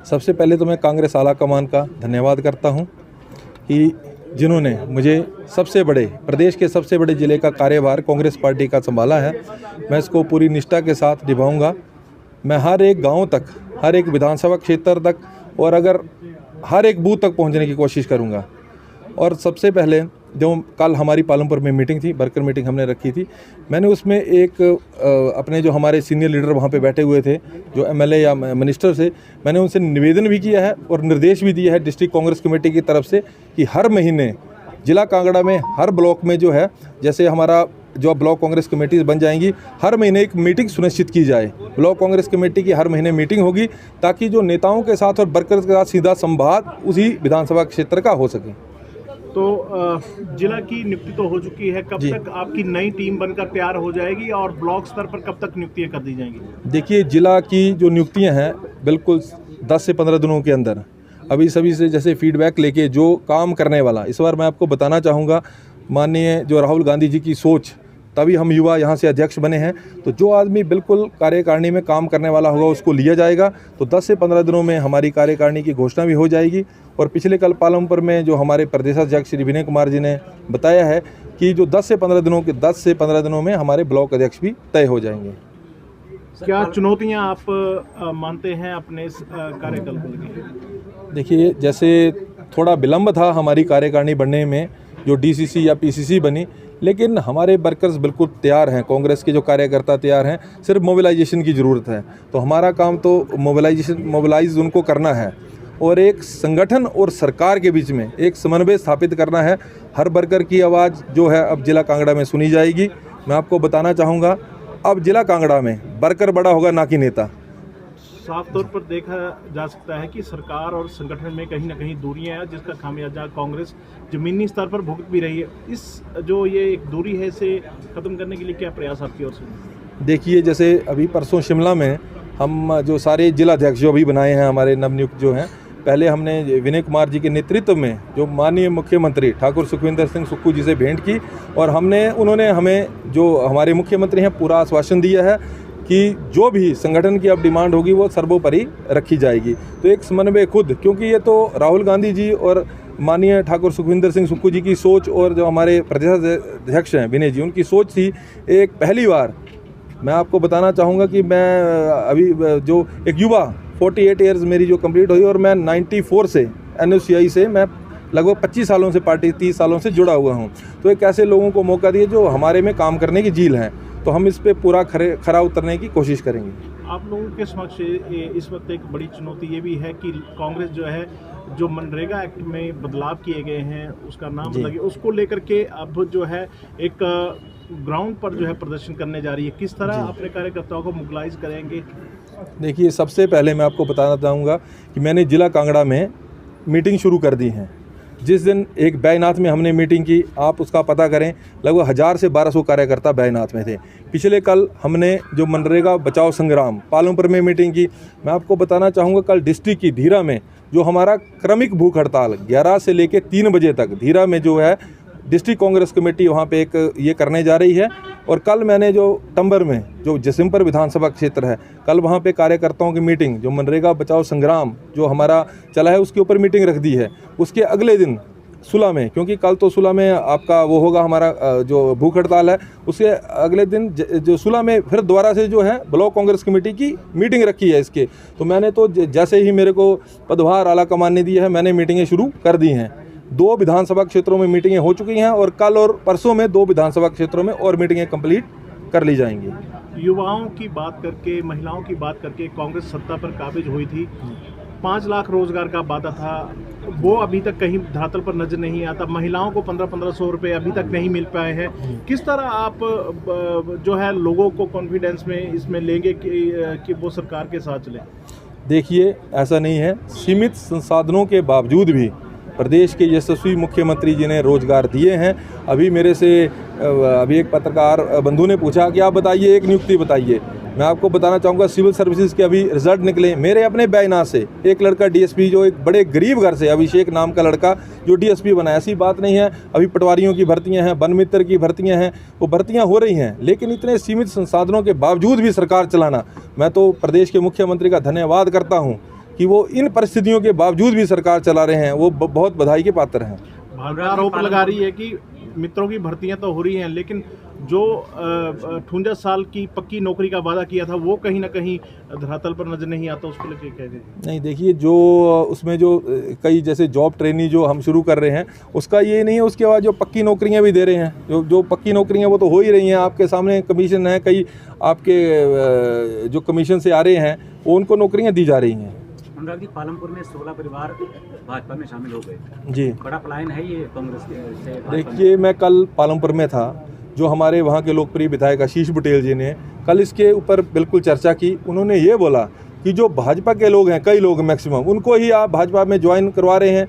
सबसे पहले तो मैं कांग्रेस आला कमान का धन्यवाद करता हूं कि जिन्होंने मुझे प्रदेश के सबसे बड़े ज़िले का कार्यभार कांग्रेस पार्टी का संभाला है। मैं इसको पूरी निष्ठा के साथ निभाऊंगा। मैं हर एक गांव तक, हर एक विधानसभा क्षेत्र तक और अगर हर एक बूथ तक पहुंचने की कोशिश करूंगा। और सबसे पहले जो कल हमारी पालमपुर में मीटिंग थी, वर्कर मीटिंग हमने रखी थी, मैंने उसमें एक अपने जो हमारे सीनियर लीडर वहाँ पे बैठे हुए थे, जो एमएलए या मिनिस्टर से, मैंने उनसे निवेदन भी किया है और निर्देश भी दिया है डिस्ट्रिक्ट कांग्रेस कमेटी की तरफ से कि हर महीने जिला कांगड़ा में हर ब्लॉक में जो है, जैसे हमारा जो ब्लॉक कांग्रेस कमेटीज बन जाएंगी, हर महीने एक मीटिंग सुनिश्चित की जाए। ब्लॉक कांग्रेस कमेटी की हर महीने मीटिंग होगी ताकि जो नेताओं के साथ और वर्कर्स के साथ सीधा संवाद उसी विधानसभा क्षेत्र का हो सके। तो जिला की नियुक्ति तो हो चुकी है, कब तक आपकी नई टीम बनकर तैयार हो जाएगी और ब्लॉक स्तर पर कब तक नियुक्तियां कर दी जाएंगी? देखिए, जिला की जो नियुक्तियां हैं बिल्कुल 10 से 15 दिनों के अंदर, अभी सभी से जैसे फीडबैक लेके जो काम करने वाला, इस बार मैं आपको बताना चाहूँगा, माननीय जो राहुल गांधी जी की सोच, तभी हम युवा यहाँ से अध्यक्ष बने हैं। तो जो आदमी बिल्कुल कार्यकारिणी में काम करने वाला होगा उसको लिया जाएगा। तो 10 से 15 दिनों में हमारी कार्यकारिणी की घोषणा भी हो जाएगी। और पिछले कल पालमपुर में जो हमारे प्रदेशाध्यक्ष श्री विनय कुमार जी ने बताया है कि जो 10 से 15 दिनों में हमारे ब्लॉक अध्यक्ष भी तय हो जाएंगे। क्या चुनौतियाँ आप मानते हैं अपने इस कार्यकाल को लेकर? देखिए, जैसे थोड़ा विलम्ब था हमारी कार्यकारिणी बनने में, जो डीसीसी या पीसीसी बनी, लेकिन हमारे वर्कर्स बिल्कुल तैयार हैं, कांग्रेस के जो कार्यकर्ता तैयार हैं, सिर्फ मोबिलाइजेशन की ज़रूरत है। तो हमारा काम तो मोबिलाइज उनको करना है और एक संगठन और सरकार के बीच में एक समन्वय स्थापित करना है। हर वर्कर की आवाज़ जो है अब जिला कांगड़ा में सुनी जाएगी। मैं आपको बताना चाहूँगा, अब जिला कांगड़ा में वर्कर बड़ा होगा, ना कि नेता। साफ तौर पर देखा जा सकता है कि सरकार और संगठन में कहीं ना कहीं दूरियां हैं, जिसका खामियाजा कांग्रेस जमीनी स्तर पर भुगत भी रही है। इस जो ये एक दूरी है, इसे खत्म करने के लिए क्या प्रयास आपकी ओर से? देखिए, जैसे अभी परसों शिमला में हम जो सारे जिलाध्यक्ष जो अभी बनाए हैं हमारे नवनियुक्त जो हैं, पहले हमने विनय कुमार जी के नेतृत्व में जो माननीय मुख्यमंत्री ठाकुर सुखविंदर सिंह सुक्खू जी से भेंट की और उन्होंने हमें, जो हमारे मुख्यमंत्री हैं, पूरा आश्वासन दिया है कि जो भी संगठन की अब डिमांड होगी वो सर्वोपरि रखी जाएगी। तो एक समन्वय खुद, क्योंकि ये तो राहुल गांधी जी और माननीय ठाकुर सुखविंदर सिंह सुक्खू जी की सोच और जो हमारे प्रदेशाध्यक्ष हैं विनय जी, उनकी सोच थी। एक पहली बार मैं आपको बताना चाहूँगा कि मैं अभी जो एक युवा 48 ईयर्स मेरी जो कंप्लीट हुई और मैं 94 से NSCI से मैं लगभग 25 सालों से पार्टी 30 सालों से जुड़ा हुआ हूँ। तो एक ऐसे लोगों को मौका दिए जो हमारे में काम करने की जील हैं। तो हम इस पे पूरा खरा उतरने की कोशिश करेंगे। आप लोगों के समक्ष इस वक्त एक बड़ी चुनौती ये भी है कि कांग्रेस जो है, जो मनरेगा एक्ट में बदलाव किए गए हैं, उसका नाम लगे, उसको लेकर के अब जो है एक ग्राउंड पर जो है प्रदर्शन करने जा रही है। किस तरह अपने कार्यकर्ताओं को मोबिलाइज करेंगे? देखिए, सबसे पहले मैं आपको बताना चाहूँगा कि मैंने जिला कांगड़ा में मीटिंग शुरू कर दी है। जिस दिन एक बैजनाथ में हमने मीटिंग की, आप उसका पता करें, लगभग 1000 से 1200 कार्यकर्ता बैजनाथ में थे। पिछले कल हमने जो मनरेगा बचाओ संग्राम पालमपुर में मीटिंग की। मैं आपको बताना चाहूँगा, कल डिस्ट्रिक्ट की धीरा में जो हमारा क्रमिक भूख हड़ताल 11 से लेकर 3 बजे तक धीरा में जो है डिस्ट्रिक्ट कांग्रेस कमेटी वहाँ पे एक ये करने जा रही है। और कल मैंने जो टंबर में जो जसिमपुर विधानसभा क्षेत्र है, कल वहाँ पे कार्यकर्ताओं की मीटिंग, जो मनरेगा बचाओ संग्राम जो हमारा चला है उसके ऊपर मीटिंग रख दी है। उसके अगले दिन सुला में, क्योंकि कल तो सुला में आपका वो होगा हमारा जो भूख हड़ताल है, उसके अगले दिन जो सुला में फिर दोबारा से जो है ब्लॉक कांग्रेस कमेटी की मीटिंग रखी है इसके। तो मैंने तो जैसे ही मेरे को पदभार आला कमान ने दिया है, मैंने मीटिंगें शुरू कर दी हैं। 2 विधानसभा क्षेत्रों में मीटिंगें हो चुकी हैं और कल और परसों में 2 विधानसभा क्षेत्रों में और मीटिंगें कंप्लीट कर ली जाएंगी। युवाओं की बात करके, महिलाओं की बात करके कांग्रेस सत्ता पर काबिज हुई थी। 5 लाख रोजगार का वादा था, वो अभी तक कहीं धरातल पर नजर नहीं आता। महिलाओं को 1500 रुपये अभी तक नहीं मिल पाए हैं। किस तरह आप जो है लोगों को कॉन्फिडेंस में इसमें लेंगे कि वो सरकार के साथ चले? देखिए, ऐसा नहीं है, सीमित संसाधनों के बावजूद भी प्रदेश के यशस्वी मुख्यमंत्री जी ने रोजगार दिए हैं। अभी मेरे से अभी एक पत्रकार बंधु ने पूछा कि आप बताइए, एक नियुक्ति बताइए। मैं आपको बताना चाहूँगा, सिविल सर्विसेज के अभी रिजल्ट निकले मेरे अपने बैजनाथ से। एक लड़का डीएसपी, जो एक बड़े गरीब घर से, अभिषेक नाम का लड़का जो डीएसपी बना, ऐसी बात नहीं है। अभी पटवारियों की भर्तियां हैं, वन मित्र की भर्तियां हैं, वो भर्तियां हो रही हैं। लेकिन इतने सीमित संसाधनों के बावजूद भी सरकार चलाना, मैं तो प्रदेश के मुख्यमंत्री का धन्यवाद करता हूँ कि वो इन परिस्थितियों के बावजूद भी सरकार चला रहे हैं, वो बहुत बधाई के पात्र हैं। भाजपा आरोप लगा रही है कि मित्रों की भर्तियां तो हो रही हैं, लेकिन जो 58 साल की पक्की नौकरी का वादा किया था वो कहीं ना कहीं धरातल पर नजर नहीं आता, उसको लेके कह रहे नहीं, देखिए जो उसमें जो कई जैसे जॉब ट्रेनिंग जो हम शुरू कर रहे हैं उसका ये नहीं है, उसके बाद जो पक्की नौकरियां भी दे रहे हैं, जो पक्की नौकरियां वो तो हो ही रही हैं, आपके सामने कमीशन है, कई आपके जो कमीशन से आ रहे हैं वो उनको नौकरियां दी जा रही हैं। अनुराग जी, पालमपुर में 16 परिवार भाजपा में शामिल हो गए जी, बड़ा पलायन है ये कांग्रेस से। देखिए मैं कल पालमपुर में था, जो हमारे वहाँ के लोकप्रिय विधायक आशीष बुटेल जी ने कल इसके ऊपर बिल्कुल चर्चा की। उन्होंने ये बोला कि जो भाजपा के लोग हैं, कई लोग मैक्सिमम, उनको ही आप भाजपा में ज्वाइन करवा रहे हैं।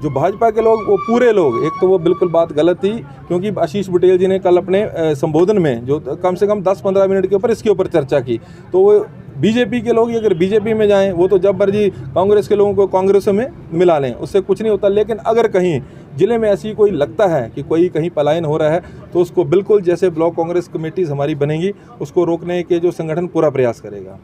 जो भाजपा के लोग, वो पूरे लोग, एक तो वो बिल्कुल बात गलत थी, क्योंकि आशीष बुटेल जी ने कल अपने संबोधन में जो कम से कम 10-15 मिनट के ऊपर इसके ऊपर चर्चा की। तो वो बीजेपी के लोग अगर बीजेपी में जाएं, वो तो जब मर्जी कांग्रेस के लोगों को कांग्रेस में मिला लें, उससे कुछ नहीं होता। लेकिन अगर कहीं ज़िले में ऐसी कोई लगता है कि कोई कहीं पलायन हो रहा है, तो उसको बिल्कुल जैसे ब्लॉक कांग्रेस कमेटीज़ हमारी बनेगी, उसको रोकने के जो संगठन पूरा प्रयास करेगा।